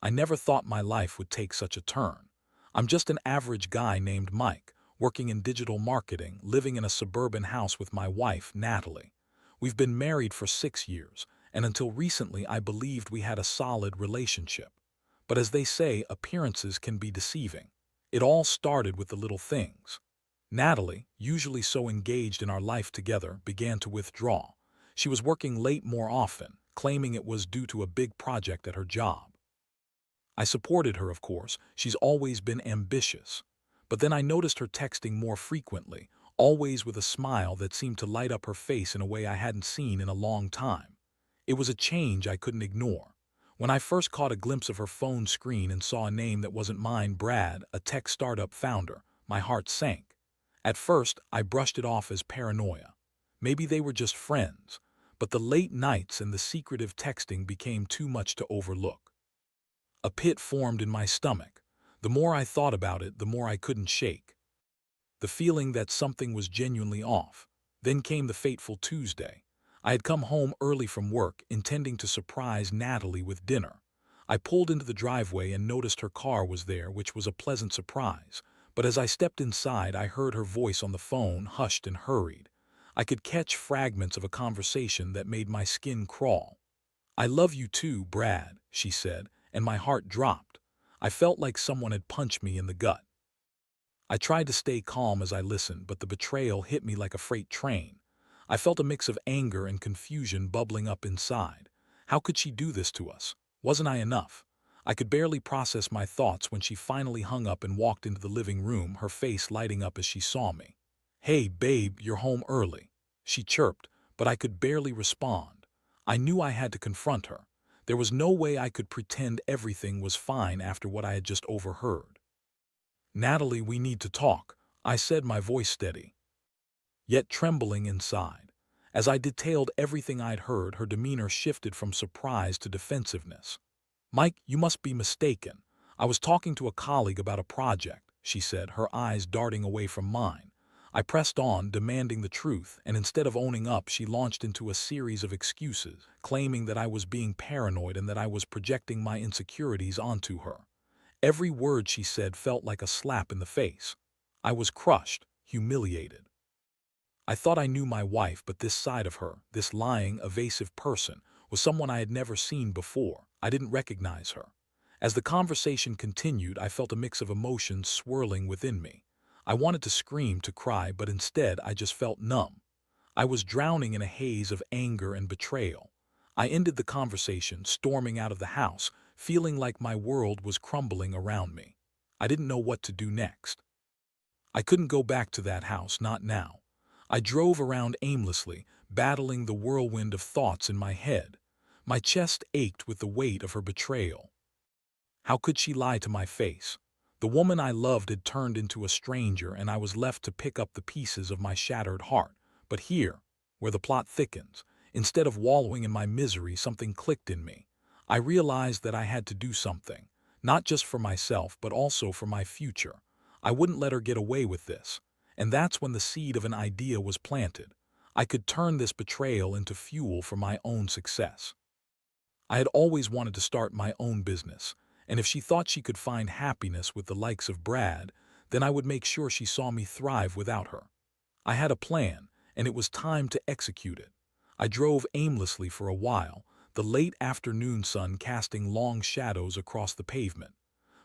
I never thought my life would take such a turn. I'm just an average guy named Mike, working in digital marketing, living in a suburban house with my wife, Natalie. We've been married for 6 years, and until recently I believed we had a solid relationship. But as they say, appearances can be deceiving. It all started with the little things. Natalie, usually so engaged in our life together, began to withdraw. She was working late more often, claiming it was due to a big project at her job. I supported her, of course. She's always been ambitious. But then I noticed her texting more frequently, always with a smile that seemed to light up her face in a way I hadn't seen in a long time. It was a change I couldn't ignore. When I first caught a glimpse of her phone screen and saw a name that wasn't mine, Brad, a tech startup founder, my heart sank. At first, I brushed it off as paranoia. Maybe they were just friends. But the late nights and the secretive texting became too much to overlook. A pit formed in my stomach. The more I thought about it, the more I couldn't shake. The feeling that something was genuinely off. Then came the fateful Tuesday. I had come home early from work, intending to surprise Natalie with dinner. I pulled into the driveway and noticed her car was there, which was a pleasant surprise. But as I stepped inside, I heard her voice on the phone, hushed and hurried. I could catch fragments of a conversation that made my skin crawl. "I love you too, Brad," she said, and my heart dropped. I felt like someone had punched me in the gut. I tried to stay calm as I listened, but the betrayal hit me like a freight train. I felt a mix of anger and confusion bubbling up inside. How could she do this to us? Wasn't I enough? I could barely process my thoughts when she finally hung up and walked into the living room, her face lighting up as she saw me. "Hey, babe, you're home early," she chirped, but I could barely respond. I knew I had to confront her. There was no way I could pretend everything was fine after what I had just overheard. "Natalie, we need to talk," I said, my voice steady, yet trembling inside. As I detailed everything I'd heard, her demeanor shifted from surprise to defensiveness. "Mike, you must be mistaken. I was talking to a colleague about a project," she said, her eyes darting away from mine. I pressed on, demanding the truth, and instead of owning up, she launched into a series of excuses, claiming that I was being paranoid and that I was projecting my insecurities onto her. Every word she said felt like a slap in the face. I was crushed, humiliated. I thought I knew my wife, but this side of her, this lying, evasive person, was someone I had never seen before. I didn't recognize her. As the conversation continued, I felt a mix of emotions swirling within me. I wanted to scream, to cry, but instead I just felt numb. I was drowning in a haze of anger and betrayal. I ended the conversation, storming out of the house, feeling like my world was crumbling around me. I didn't know what to do next. I couldn't go back to that house, not now. I drove around aimlessly, battling the whirlwind of thoughts in my head. My chest ached with the weight of her betrayal. How could she lie to my face? The woman I loved had turned into a stranger, and I was left to pick up the pieces of my shattered heart. But here, where the plot thickens, instead of wallowing in my misery, something clicked in me. I realized that I had to do something, not just for myself, but also for my future. I wouldn't let her get away with this. And that's when the seed of an idea was planted. I could turn this betrayal into fuel for my own success. I had always wanted to start my own business, and if she thought she could find happiness with the likes of Brad, then I would make sure she saw me thrive without her. I had a plan, and it was time to execute it. I drove aimlessly for a while, the late afternoon sun casting long shadows across the pavement.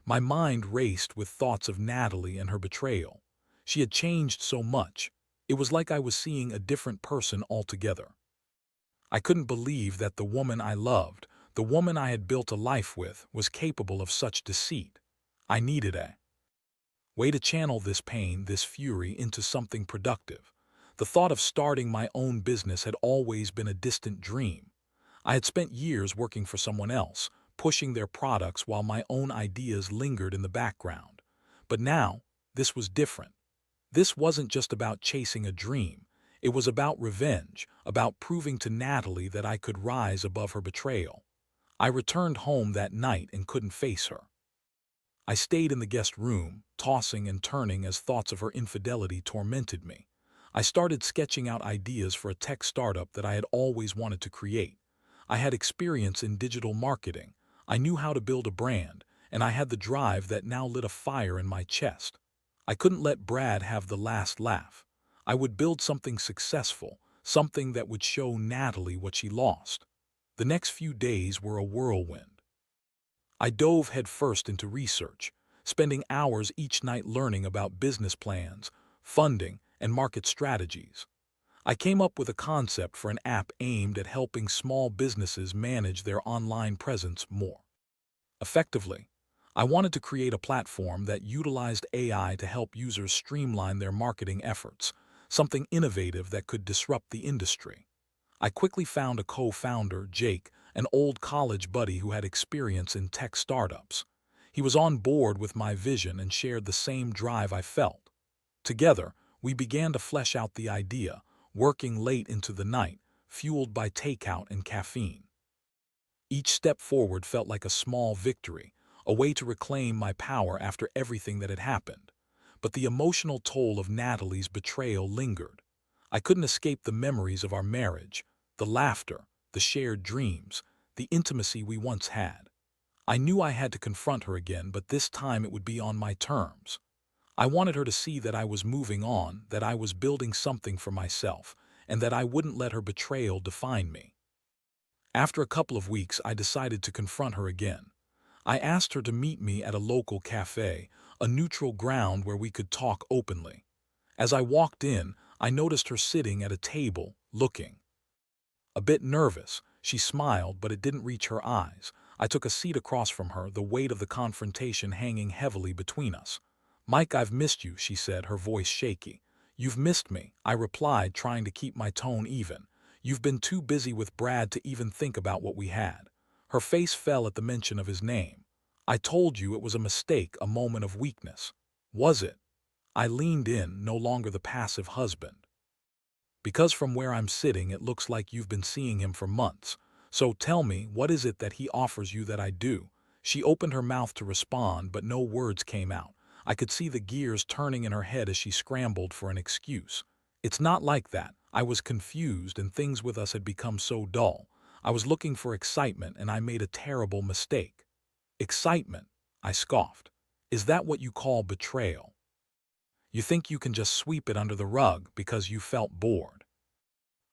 My mind raced with thoughts of Natalie and her betrayal. She had changed so much. It was like I was seeing a different person altogether. I couldn't believe that the woman I loved, the woman I had built a life with, was capable of such deceit. I needed a way to channel this pain, this fury, into something productive. The thought of starting my own business had always been a distant dream. I had spent years working for someone else, pushing their products while my own ideas lingered in the background. But now, this was different. This wasn't just about chasing a dream. It was about revenge, about proving to Natalie that I could rise above her betrayal. I returned home that night and couldn't face her. I stayed in the guest room, tossing and turning as thoughts of her infidelity tormented me. I started sketching out ideas for a tech startup that I had always wanted to create. I had experience in digital marketing. I knew how to build a brand, and I had the drive that now lit a fire in my chest. I couldn't let Brad have the last laugh. I would build something successful, something that would show Natalie what she lost. The next few days were a whirlwind. I dove headfirst into research, spending hours each night learning about business plans, funding, and market strategies. I came up with a concept for an app aimed at helping small businesses manage their online presence more effectively. I wanted to create a platform that utilized AI to help users streamline their marketing efforts, something innovative that could disrupt the industry. I quickly found a co-founder, Jake, an old college buddy who had experience in tech startups. He was on board with my vision and shared the same drive I felt. Together, we began to flesh out the idea, working late into the night, fueled by takeout and caffeine. Each step forward felt like a small victory, a way to reclaim my power after everything that had happened. But the emotional toll of Natalie's betrayal lingered. I couldn't escape the memories of our marriage, the laughter, the shared dreams, the intimacy we once had. I knew I had to confront her again, but this time it would be on my terms. I wanted her to see that I was moving on, that I was building something for myself, and that I wouldn't let her betrayal define me. After a couple of weeks, I decided to confront her again. I asked her to meet me at a local cafe, a neutral ground where we could talk openly. As I walked in, I noticed her sitting at a table, looking a bit nervous. She smiled, but it didn't reach her eyes. I took a seat across from her, the weight of the confrontation hanging heavily between us. "Mike, I've missed you," she said, her voice shaky. "You've missed me," I replied, trying to keep my tone even. "You've been too busy with Brad to even think about what we had." Her face fell at the mention of his name. "I told you it was a mistake, a moment of weakness." "Was it?" I leaned in, no longer the passive husband. "Because from where I'm sitting, it looks like you've been seeing him for months. So tell me, what is it that he offers you that I do?" She opened her mouth to respond, but no words came out. I could see the gears turning in her head as she scrambled for an excuse. "It's not like that." I was confused, and things with us had become so dull. I was looking for excitement, and I made a terrible mistake. "Excitement?" I scoffed. "Is that what you call betrayal? You think you can just sweep it under the rug because you felt bored?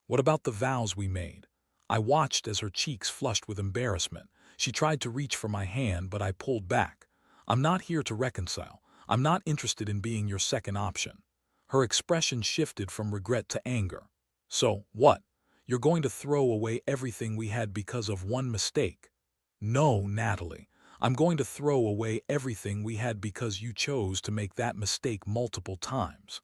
What about the vows we made?" I watched as her cheeks flushed with embarrassment. She tried to reach for my hand, but I pulled back. "I'm not here to reconcile. I'm not interested in being your second option." Her expression shifted from regret to anger. "So, what? You're going to throw away everything we had because of one mistake?" "No, Natalie. I'm going to throw away everything we had because you chose to make that mistake multiple times."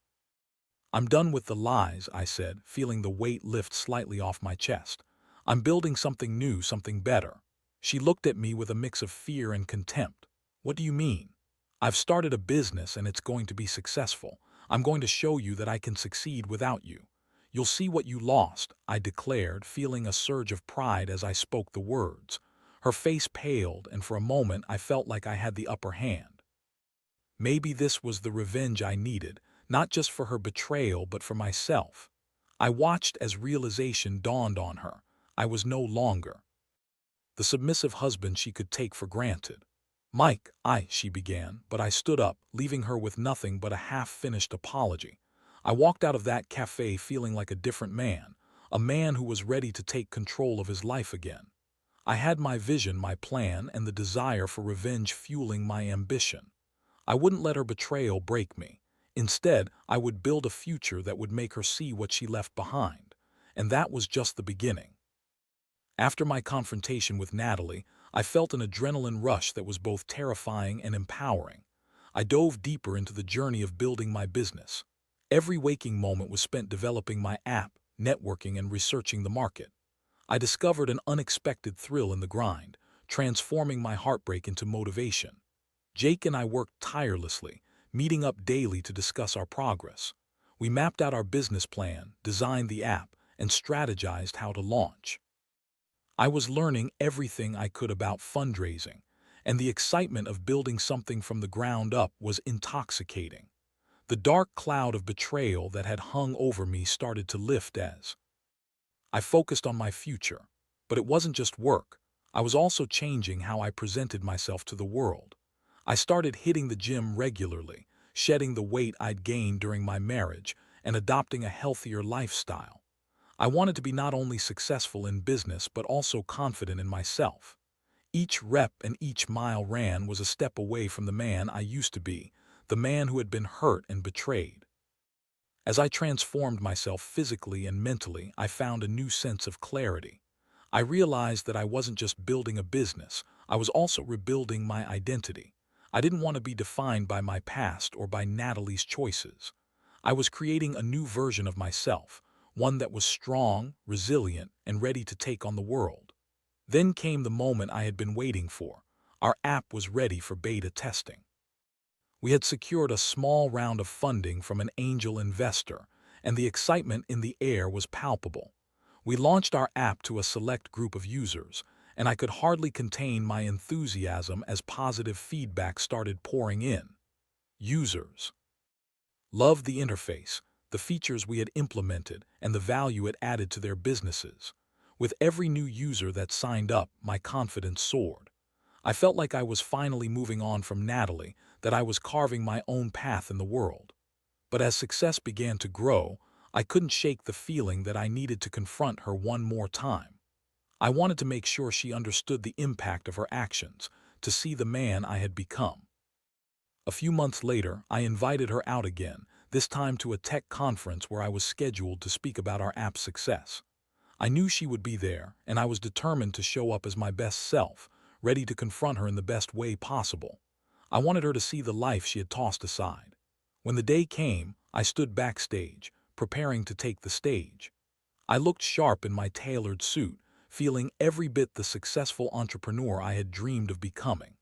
"I'm done with the lies," I said, feeling the weight lift slightly off my chest. "I'm building something new, something better." She looked at me with a mix of fear and contempt. "What do you mean?" "I've started a business and it's going to be successful. I'm going to show you that I can succeed without you. You'll see what you lost," I declared, feeling a surge of pride as I spoke the words. Her face paled, and for a moment I felt like I had the upper hand. Maybe this was the revenge I needed, not just for her betrayal but for myself. I watched as realization dawned on her. I was no longer the submissive husband she could take for granted. "Mike, she began, but I stood up, leaving her with nothing but a half-finished apology. I walked out of that cafe feeling like a different man, a man who was ready to take control of his life again. I had my vision, my plan, and the desire for revenge fueling my ambition. I wouldn't let her betrayal break me. Instead, I would build a future that would make her see what she left behind. And that was just the beginning. After my confrontation with Natalie, I felt an adrenaline rush that was both terrifying and empowering. I dove deeper into the journey of building my business. Every waking moment was spent developing my app, networking, and researching the market. I discovered an unexpected thrill in the grind, transforming my heartbreak into motivation. Jake and I worked tirelessly, meeting up daily to discuss our progress. We mapped out our business plan, designed the app, and strategized how to launch. I was learning everything I could about fundraising, and the excitement of building something from the ground up was intoxicating. The dark cloud of betrayal that had hung over me started to lift as I focused on my future. But it wasn't just work. I was also changing how I presented myself to the world. I started hitting the gym regularly, shedding the weight I'd gained during my marriage, and adopting a healthier lifestyle. I wanted to be not only successful in business but also confident in myself. Each rep and each mile ran was a step away from the man I used to be, the man who had been hurt and betrayed. As I transformed myself physically and mentally, I found a new sense of clarity. I realized that I wasn't just building a business, I was also rebuilding my identity. I didn't want to be defined by my past or by Natalie's choices. I was creating a new version of myself, one that was strong, resilient, and ready to take on the world. Then came the moment I had been waiting for. Our app was ready for beta testing. We had secured a small round of funding from an angel investor, and the excitement in the air was palpable. We launched our app to a select group of users, and I could hardly contain my enthusiasm as positive feedback started pouring in. Users loved the interface, the features we had implemented, and the value it added to their businesses. With every new user that signed up, my confidence soared. I felt like I was finally moving on from Natalie, that I was carving my own path in the world. But as success began to grow, I couldn't shake the feeling that I needed to confront her one more time. I wanted to make sure she understood the impact of her actions, to see the man I had become. A few months later, I invited her out again, this time to a tech conference where I was scheduled to speak about our app's success. I knew she would be there, and I was determined to show up as my best self, ready to confront her in the best way possible. I wanted her to see the life she had tossed aside. When the day came, I stood backstage, preparing to take the stage. I looked sharp in my tailored suit, feeling every bit the successful entrepreneur I had dreamed of becoming.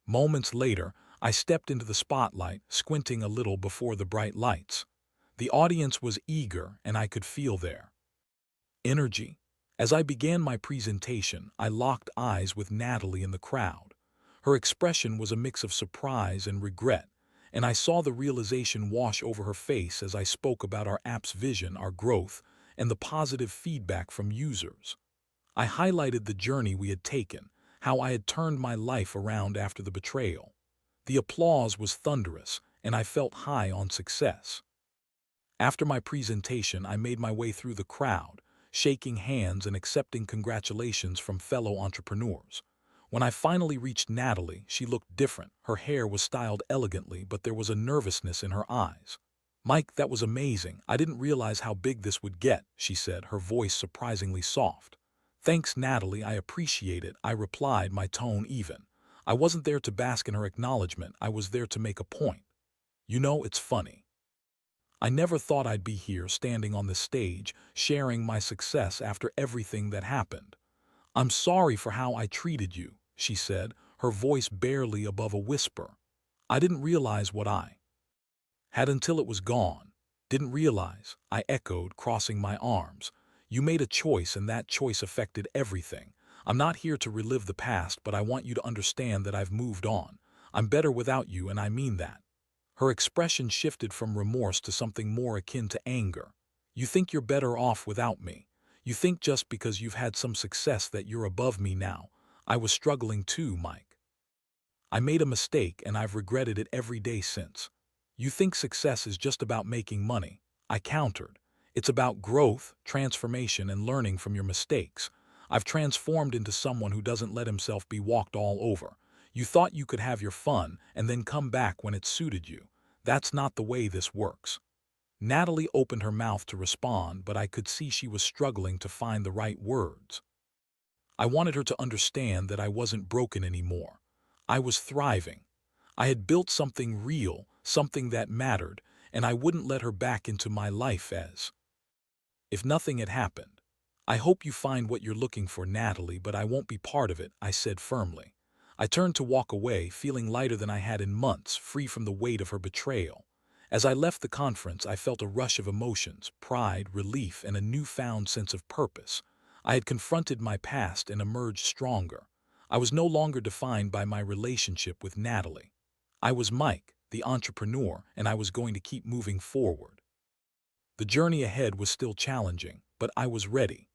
Moments later, I stepped into the spotlight, squinting a little before the bright lights. The audience was eager, and I could feel their energy. As I began my presentation, I locked eyes with Natalie in the crowd. Her expression was a mix of surprise and regret, and I saw the realization wash over her face as I spoke about our app's vision, our growth, and the positive feedback from users. I highlighted the journey we had taken, how I had turned my life around after the betrayal. The applause was thunderous, and I felt high on success. After my presentation, I made my way through the crowd, shaking hands and accepting congratulations from fellow entrepreneurs. When I finally reached Natalie, she looked different. Her hair was styled elegantly, but there was a nervousness in her eyes. "Mike, that was amazing. I didn't realize how big this would get," she said, her voice surprisingly soft. "Thanks, Natalie, I appreciate it," I replied, my tone even. I wasn't there to bask in her acknowledgement, I was there to make a point. "You know, it's funny. I never thought I'd be here standing on the stage, sharing my success after everything that happened. I'm sorry for how I treated you," she said, her voice barely above a whisper. "I didn't realize what I had until it was gone." "Didn't realize," I echoed, crossing my arms. "You made a choice, and that choice affected everything. I'm not here to relive the past, but I want you to understand that I've moved on. I'm better without you, and I mean that." Her expression shifted from remorse to something more akin to anger. "You think you're better off without me. You think just because you've had some success that you're above me now. I was struggling too, Mike. I made a mistake, and I've regretted it every day since. You think success is just about making money," I countered. "It's about growth, transformation, and learning from your mistakes. I've transformed into someone who doesn't let himself be walked all over. You thought you could have your fun and then come back when it suited you. That's not the way this works." Natalie opened her mouth to respond, but I could see she was struggling to find the right words. I wanted her to understand that I wasn't broken anymore. I was thriving. I had built something real, something that mattered, and I wouldn't let her back into my life as if nothing had happened. "I hope you find what you're looking for, Natalie, but I won't be part of it," I said firmly. I turned to walk away, feeling lighter than I had in months, free from the weight of her betrayal. As I left the conference, I felt a rush of emotions, pride, relief, and a newfound sense of purpose. I had confronted my past and emerged stronger. I was no longer defined by my relationship with Natalie. I was Mike, the entrepreneur, and I was going to keep moving forward. The journey ahead was still challenging, but I was ready.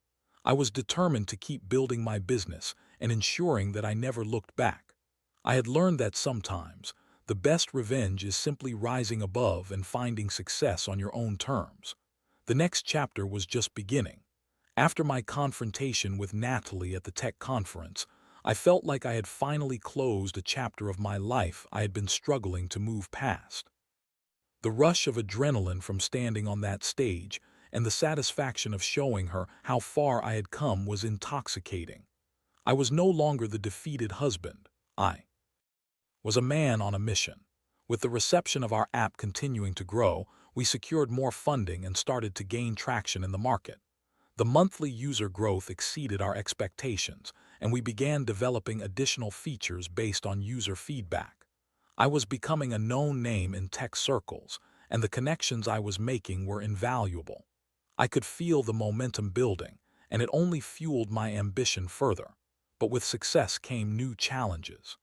I was determined to keep building my business and ensuring that I never looked back. I had learned that sometimes the best revenge is simply rising above and finding success on your own terms. The next chapter was just beginning. After my confrontation with Natalie at the tech conference, I felt like I had finally closed a chapter of my life I had been struggling to move past. The rush of adrenaline from standing on that stage and the satisfaction of showing her how far I had come was intoxicating. I was no longer the defeated husband. I was a man on a mission. With the reception of our app continuing to grow, we secured more funding and started to gain traction in the market. The monthly user growth exceeded our expectations, and we began developing additional features based on user feedback. I was becoming a known name in tech circles, and the connections I was making were invaluable. I could feel the momentum building, and it only fueled my ambition further. But with success came new challenges.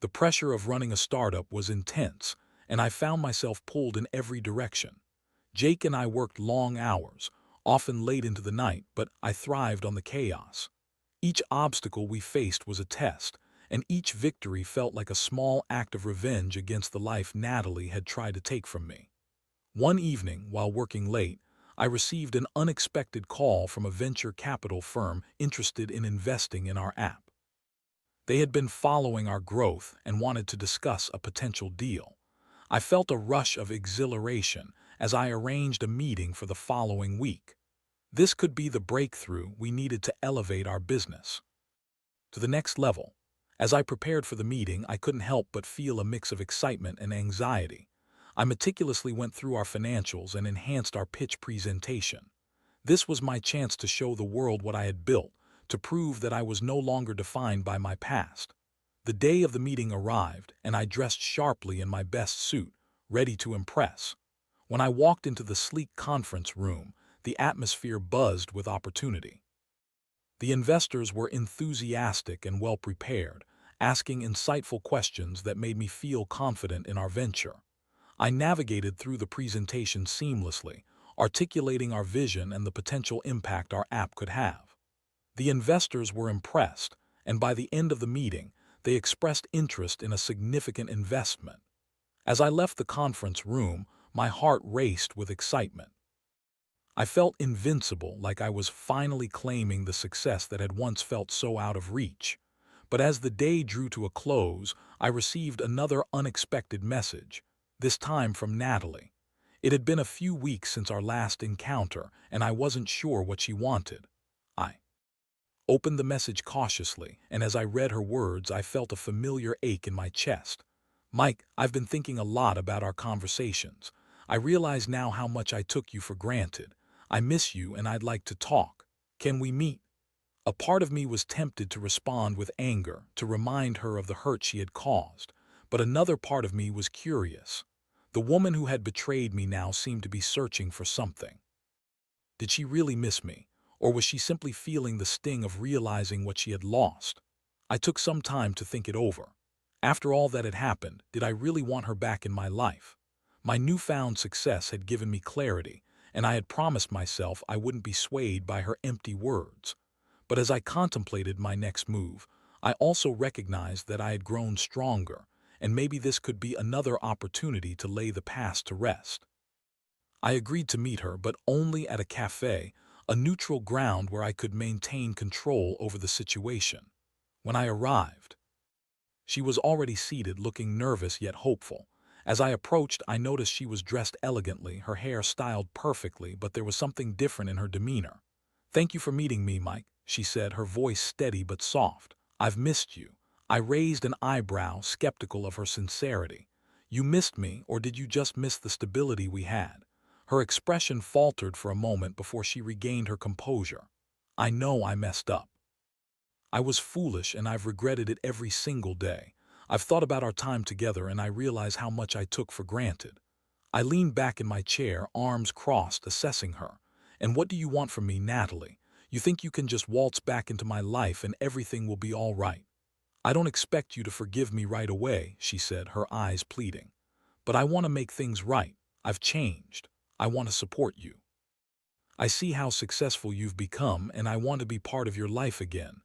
The pressure of running a startup was intense, and I found myself pulled in every direction. Jake and I worked long hours, often late into the night, but I thrived on the chaos. Each obstacle we faced was a test, and each victory felt like a small act of revenge against the life Natalie had tried to take from me. One evening, while working late, I received an unexpected call from a venture capital firm interested in investing in our app. They had been following our growth and wanted to discuss a potential deal. I felt a rush of exhilaration as I arranged a meeting for the following week. This could be the breakthrough we needed to elevate our business to the next level. As I prepared for the meeting, I couldn't help but feel a mix of excitement and anxiety. I meticulously went through our financials and enhanced our pitch presentation. This was my chance to show the world what I had built, to prove that I was no longer defined by my past. The day of the meeting arrived, and I dressed sharply in my best suit, ready to impress. When I walked into the sleek conference room, the atmosphere buzzed with opportunity. The investors were enthusiastic and well-prepared, asking insightful questions that made me feel confident in our venture. I navigated through the presentation seamlessly, articulating our vision and the potential impact our app could have. The investors were impressed, and by the end of the meeting, they expressed interest in a significant investment. As I left the conference room, my heart raced with excitement. I felt invincible, like I was finally claiming the success that had once felt so out of reach. But as the day drew to a close, I received another unexpected message, this time from Natalie. It had been a few weeks since our last encounter, and I wasn't sure what she wanted. I opened the message cautiously, and as I read her words, I felt a familiar ache in my chest. "Mike, I've been thinking a lot about our conversations. I realize now how much I took you for granted. I miss you and I'd like to talk. Can we meet?" A part of me was tempted to respond with anger, to remind her of the hurt she had caused, but another part of me was curious. The woman who had betrayed me now seemed to be searching for something. Did she really miss me, or was she simply feeling the sting of realizing what she had lost? I took some time to think it over. After all that had happened, did I really want her back in my life? My newfound success had given me clarity, and I had promised myself I wouldn't be swayed by her empty words. But as I contemplated my next move, I also recognized that I had grown stronger, and maybe this could be another opportunity to lay the past to rest. I agreed to meet her, but only at a cafe, a neutral ground where I could maintain control over the situation. When I arrived, she was already seated, looking nervous yet hopeful. As I approached, I noticed she was dressed elegantly, her hair styled perfectly, but there was something different in her demeanor. "Thank you for meeting me, Mike," she said, her voice steady but soft. "I've missed you." I raised an eyebrow, skeptical of her sincerity. "You missed me, or did you just miss the stability we had?" Her expression faltered for a moment before she regained her composure. "I know I messed up. I was foolish, and I've regretted it every single day. I've thought about our time together, and I realize how much I took for granted." I leaned back in my chair, arms crossed, assessing her. "And what do you want from me, Natalie? You think you can just waltz back into my life and everything will be all right?" "I don't expect you to forgive me right away," she said, her eyes pleading. "But I want to make things right. I've changed. I want to support you." I see how successful you've become and I want to be part of your life again.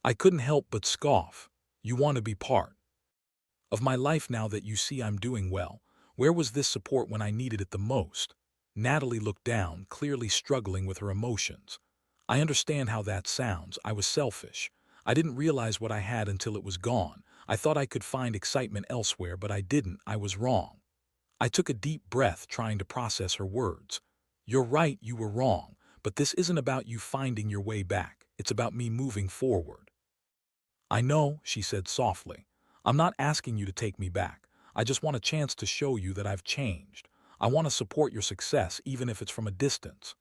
I couldn't help but scoff. You want to be part of my life now that you see I'm doing well. Where was this support when I needed it the most? Natalie looked down, clearly struggling with her emotions. I understand how that sounds. I was selfish. I didn't realize what I had until it was gone. I thought I could find excitement elsewhere, but I didn't. I was wrong. I took a deep breath, trying to process her words. You're right, you were wrong, but this isn't about you finding your way back. It's about me moving forward. I know, she said softly. I'm not asking you to take me back. I just want a chance to show you that I've changed. I want to support your success, even if it's from a distance.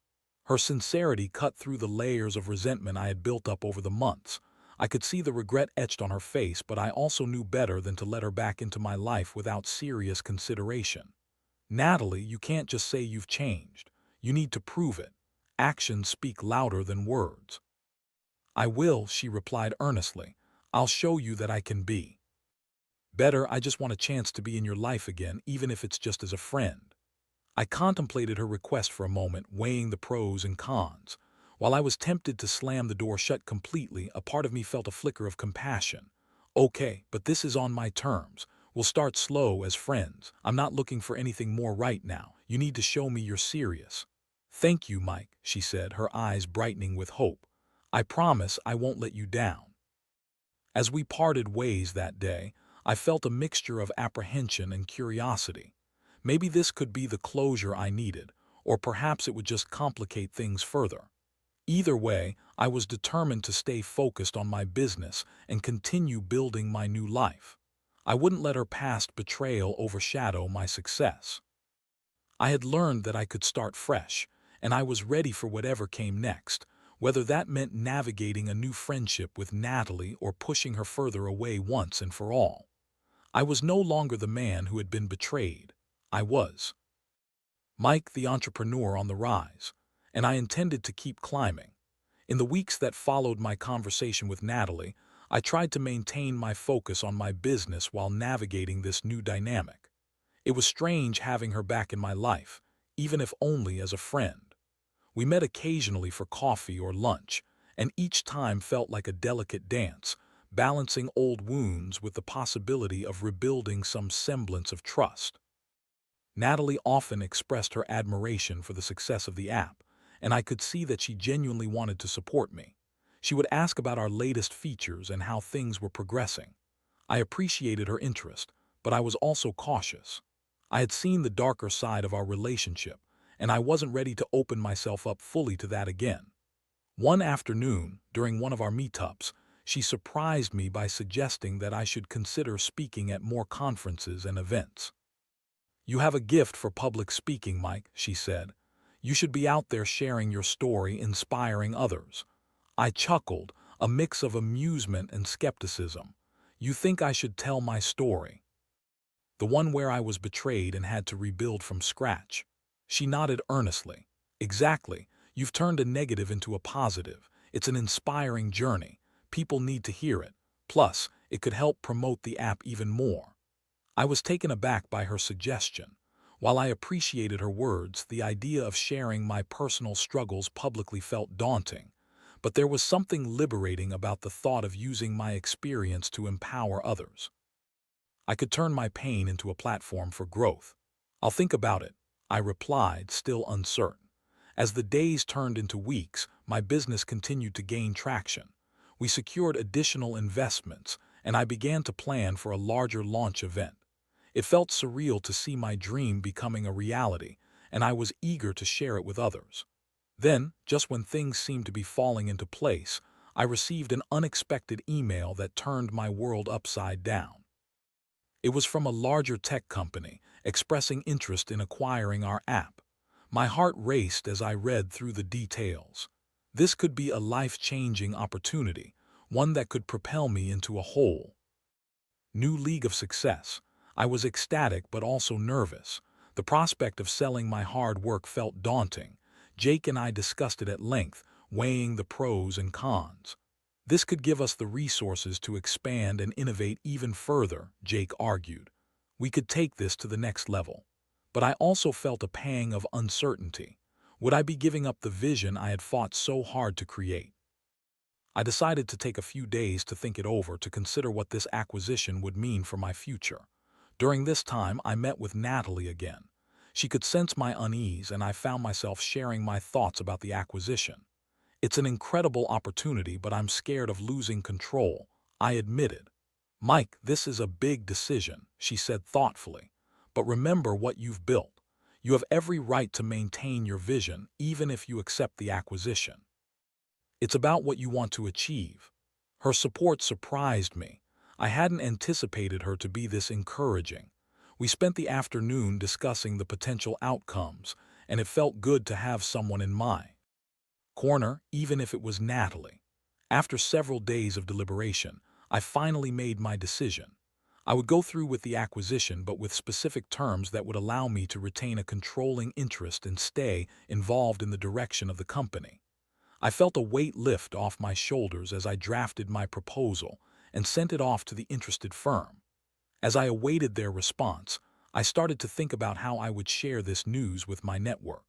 Her sincerity cut through the layers of resentment I had built up over the months. I could see the regret etched on her face, but I also knew better than to let her back into my life without serious consideration. Natalie, you can't just say you've changed. You need to prove it. Actions speak louder than words. I will, she replied earnestly. I'll show you that I can be better. I just want a chance to be in your life again, even if it's just as a friend. I contemplated her request for a moment, weighing the pros and cons. While I was tempted to slam the door shut completely, a part of me felt a flicker of compassion. Okay, but this is on my terms. We'll start slow as friends. I'm not looking for anything more right now. You need to show me you're serious. Thank you, Mike, she said, her eyes brightening with hope. I promise I won't let you down. As we parted ways that day, I felt a mixture of apprehension and curiosity. Maybe this could be the closure I needed, or perhaps it would just complicate things further. Either way, I was determined to stay focused on my business and continue building my new life. I wouldn't let her past betrayal overshadow my success. I had learned that I could start fresh, and I was ready for whatever came next, whether that meant navigating a new friendship with Natalie or pushing her further away once and for all. I was no longer the man who had been betrayed. I was Mike, the entrepreneur on the rise, and I intended to keep climbing. In the weeks that followed my conversation with Natalie, I tried to maintain my focus on my business while navigating this new dynamic. It was strange having her back in my life, even if only as a friend. We met occasionally for coffee or lunch, and each time felt like a delicate dance, balancing old wounds with the possibility of rebuilding some semblance of trust. Natalie often expressed her admiration for the success of the app, and I could see that she genuinely wanted to support me. She would ask about our latest features and how things were progressing. I appreciated her interest, but I was also cautious. I had seen the darker side of our relationship, and I wasn't ready to open myself up fully to that again. One afternoon, during one of our meetups, she surprised me by suggesting that I should consider speaking at more conferences and events. You have a gift for public speaking, Mike, she said. You should be out there sharing your story, inspiring others. I chuckled, a mix of amusement and skepticism. You think I should tell my story? The one where I was betrayed and had to rebuild from scratch. She nodded earnestly. Exactly. You've turned a negative into a positive. It's an inspiring journey. People need to hear it. Plus, it could help promote the app even more. I was taken aback by her suggestion. While I appreciated her words, the idea of sharing my personal struggles publicly felt daunting. But there was something liberating about the thought of using my experience to empower others. I could turn my pain into a platform for growth. I'll think about it, I replied, still uncertain. As the days turned into weeks, my business continued to gain traction. We secured additional investments, and I began to plan for a larger launch event. It felt surreal to see my dream becoming a reality, and I was eager to share it with others. Then, just when things seemed to be falling into place, I received an unexpected email that turned my world upside down. It was from a larger tech company, expressing interest in acquiring our app. My heart raced as I read through the details. This could be a life-changing opportunity, one that could propel me into a whole new league of success. I was ecstatic but also nervous. The prospect of selling my hard work felt daunting. Jake and I discussed it at length, weighing the pros and cons. This could give us the resources to expand and innovate even further, Jake argued. We could take this to the next level. But I also felt a pang of uncertainty. Would I be giving up the vision I had fought so hard to create? I decided to take a few days to think it over, to consider what this acquisition would mean for my future. During this time, I met with Natalie again. She could sense my unease, and I found myself sharing my thoughts about the acquisition. It's an incredible opportunity, but I'm scared of losing control, I admitted. Mike, this is a big decision, she said thoughtfully. But remember what you've built. You have every right to maintain your vision, even if you accept the acquisition. It's about what you want to achieve. Her support surprised me. I hadn't anticipated her to be this encouraging. We spent the afternoon discussing the potential outcomes, and it felt good to have someone in my corner, even if it was Natalie. After several days of deliberation, I finally made my decision. I would go through with the acquisition, but with specific terms that would allow me to retain a controlling interest and stay involved in the direction of the company. I felt a weight lift off my shoulders as I drafted my proposal and sent it off to the interested firm. As I awaited their response, I started to think about how I would share this news with my network.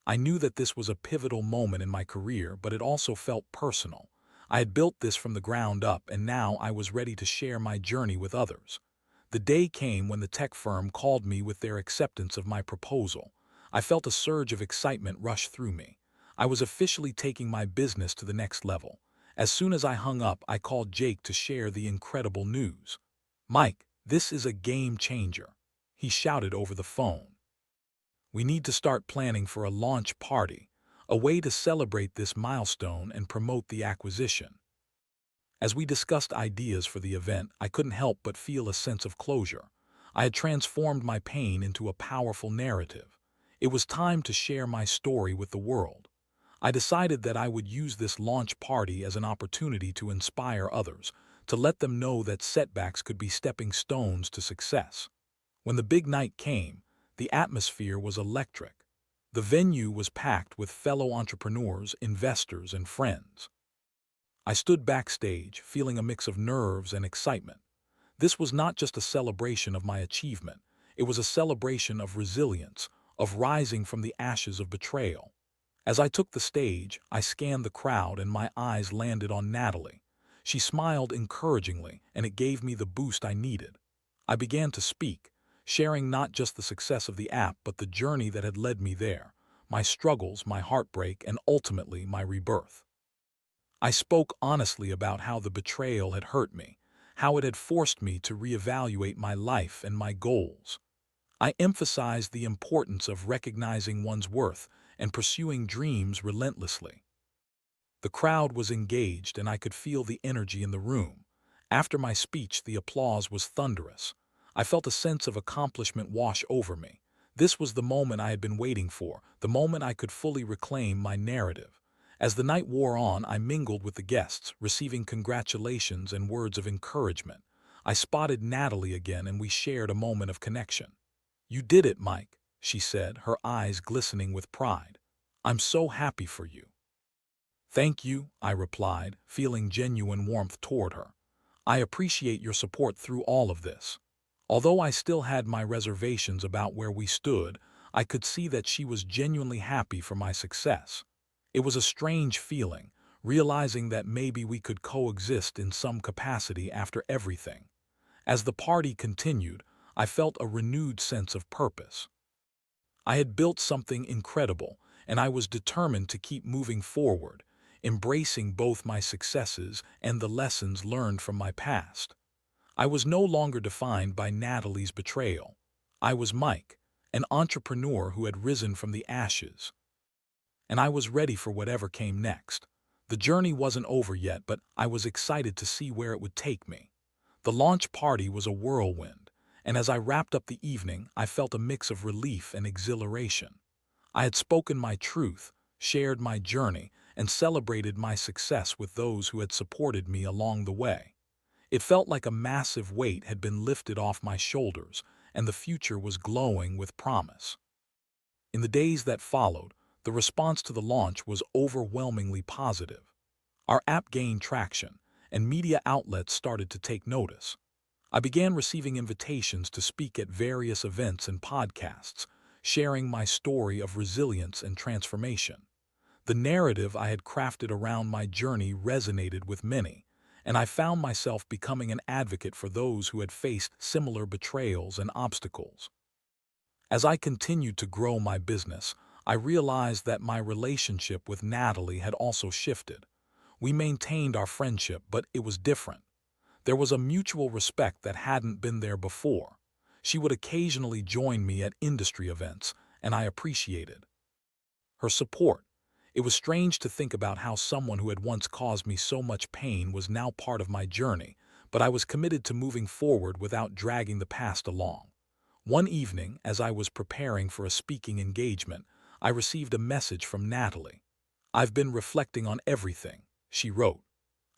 I knew that this was a pivotal moment in my career, but it also felt personal. I had built this from the ground up, and now I was ready to share my journey with others. The day came when the tech firm called me with their acceptance of my proposal. I felt a surge of excitement rush through me. I was officially taking my business to the next level. As soon as I hung up, I called Jake to share the incredible news. "Mike, this is a game changer," he shouted over the phone. "We need to start planning for a launch party, a way to celebrate this milestone and promote the acquisition." As we discussed ideas for the event, I couldn't help but feel a sense of closure. I had transformed my pain into a powerful narrative. It was time to share my story with the world. I decided that I would use this launch party as an opportunity to inspire others, to let them know that setbacks could be stepping stones to success. When the big night came, the atmosphere was electric. The venue was packed with fellow entrepreneurs, investors, and friends. I stood backstage, feeling a mix of nerves and excitement. This was not just a celebration of my achievement. It was a celebration of resilience, of rising from the ashes of betrayal. As I took the stage, I scanned the crowd and my eyes landed on Natalie. She smiled encouragingly, and it gave me the boost I needed. I began to speak, sharing not just the success of the app, but the journey that had led me there, my struggles, my heartbreak, and ultimately my rebirth. I spoke honestly about how the betrayal had hurt me, how it had forced me to reevaluate my life and my goals. I emphasized the importance of recognizing one's worth and pursuing dreams relentlessly. The crowd was engaged, and I could feel the energy in the room. After my speech, the applause was thunderous. I felt a sense of accomplishment wash over me. This was the moment I had been waiting for, the moment I could fully reclaim my narrative. As the night wore on, I mingled with the guests, receiving congratulations and words of encouragement. I spotted Natalie again, and we shared a moment of connection. "You did it, Mike," she said, her eyes glistening with pride. "I'm so happy for you." "Thank you," I replied, feeling genuine warmth toward her. "I appreciate your support through all of this." Although I still had my reservations about where we stood, I could see that she was genuinely happy for my success. It was a strange feeling, realizing that maybe we could coexist in some capacity after everything. As the party continued, I felt a renewed sense of purpose. I had built something incredible, and I was determined to keep moving forward, embracing both my successes and the lessons learned from my past. I was no longer defined by Natalie's betrayal. I was Mike, an entrepreneur who had risen from the ashes. And I was ready for whatever came next. The journey wasn't over yet, but I was excited to see where it would take me. The launch party was a whirlwind, and as I wrapped up the evening, I felt a mix of relief and exhilaration. I had spoken my truth, shared my journey, and celebrated my success with those who had supported me along the way. It felt like a massive weight had been lifted off my shoulders, and the future was glowing with promise. In the days that followed, the response to the launch was overwhelmingly positive. Our app gained traction, and media outlets started to take notice. I began receiving invitations to speak at various events and podcasts, sharing my story of resilience and transformation. The narrative I had crafted around my journey resonated with many, and I found myself becoming an advocate for those who had faced similar betrayals and obstacles. As I continued to grow my business, I realized that my relationship with Natalie had also shifted. We maintained our friendship, but it was different. There was a mutual respect that hadn't been there before. She would occasionally join me at industry events, and I appreciated her support. It was strange to think about how someone who had once caused me so much pain was now part of my journey, but I was committed to moving forward without dragging the past along. One evening, as I was preparing for a speaking engagement, I received a message from Natalie. "I've been reflecting on everything," she wrote.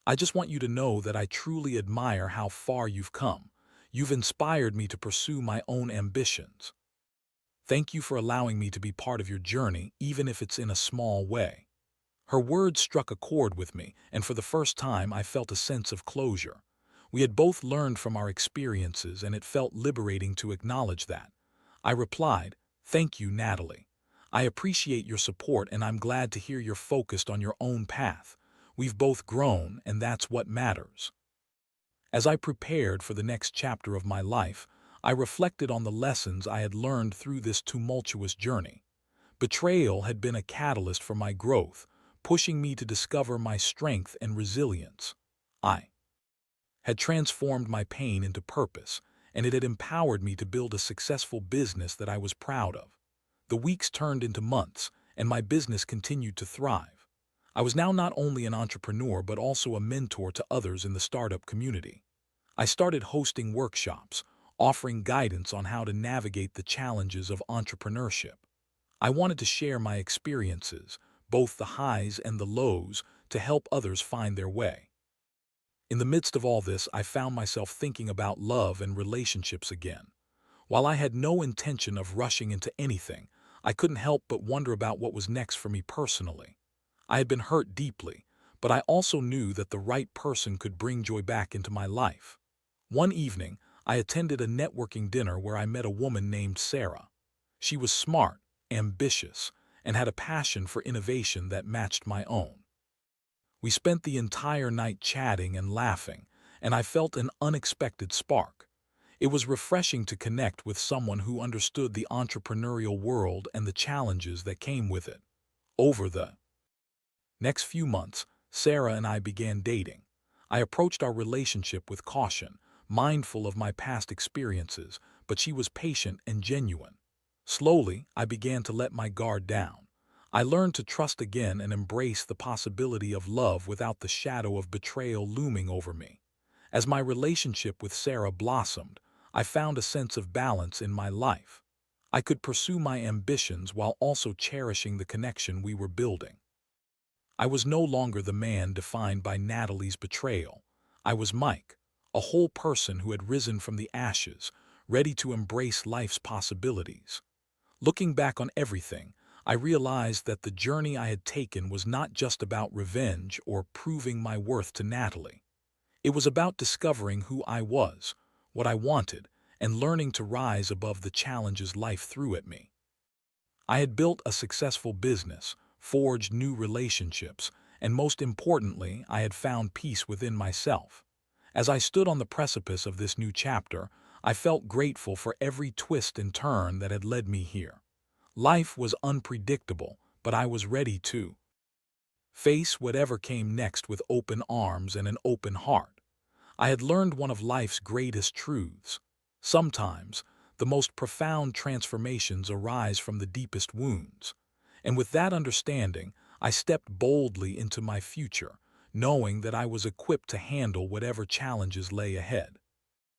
"I just want you to know that I truly admire how far you've come. You've inspired me to pursue my own ambitions. Thank you for allowing me to be part of your journey, even if it's in a small way." Her words struck a chord with me, and for the first time I felt a sense of closure. We had both learned from our experiences, and it felt liberating to acknowledge that. I replied, "Thank you, Natalie. I appreciate your support, and I'm glad to hear you're focused on your own path. We've both grown, and that's what matters." As I prepared for the next chapter of my life, I reflected on the lessons I had learned through this tumultuous journey. Betrayal had been a catalyst for my growth, pushing me to discover my strength and resilience. I had transformed my pain into purpose, and it had empowered me to build a successful business that I was proud of. The weeks turned into months, and my business continued to thrive. I was now not only an entrepreneur but also a mentor to others in the startup community. I started hosting workshops, offering guidance on how to navigate the challenges of entrepreneurship. I wanted to share my experiences, both the highs and the lows, to help others find their way. In the midst of all this, I found myself thinking about love and relationships again. While I had no intention of rushing into anything, I couldn't help but wonder about what was next for me personally. I had been hurt deeply, but I also knew that the right person could bring joy back into my life. One evening, I attended a networking dinner where I met a woman named Sarah. She was smart, ambitious, and had a passion for innovation that matched my own. We spent the entire night chatting and laughing, and I felt an unexpected spark. It was refreshing to connect with someone who understood the entrepreneurial world and the challenges that came with it. Over the next few months, Sarah and I began dating. I approached our relationship with caution, mindful of my past experiences, but she was patient and genuine. Slowly, I began to let my guard down. I learned to trust again and embrace the possibility of love without the shadow of betrayal looming over me. As my relationship with Sarah blossomed, I found a sense of balance in my life. I could pursue my ambitions while also cherishing the connection we were building. I was no longer the man defined by Natalie's betrayal. I was Mike, a whole person who had risen from the ashes, ready to embrace life's possibilities. Looking back on everything, I realized that the journey I had taken was not just about revenge or proving my worth to Natalie. It was about discovering who I was, what I wanted, and learning to rise above the challenges life threw at me. I had built a successful business, forged new relationships, and most importantly, I had found peace within myself. As I stood on the precipice of this new chapter, I felt grateful for every twist and turn that had led me here. Life was unpredictable, but I was ready to face whatever came next with open arms and an open heart. I had learned one of life's greatest truths. Sometimes, the most profound transformations arise from the deepest wounds. And with that understanding, I stepped boldly into my future, knowing that I was equipped to handle whatever challenges lay ahead.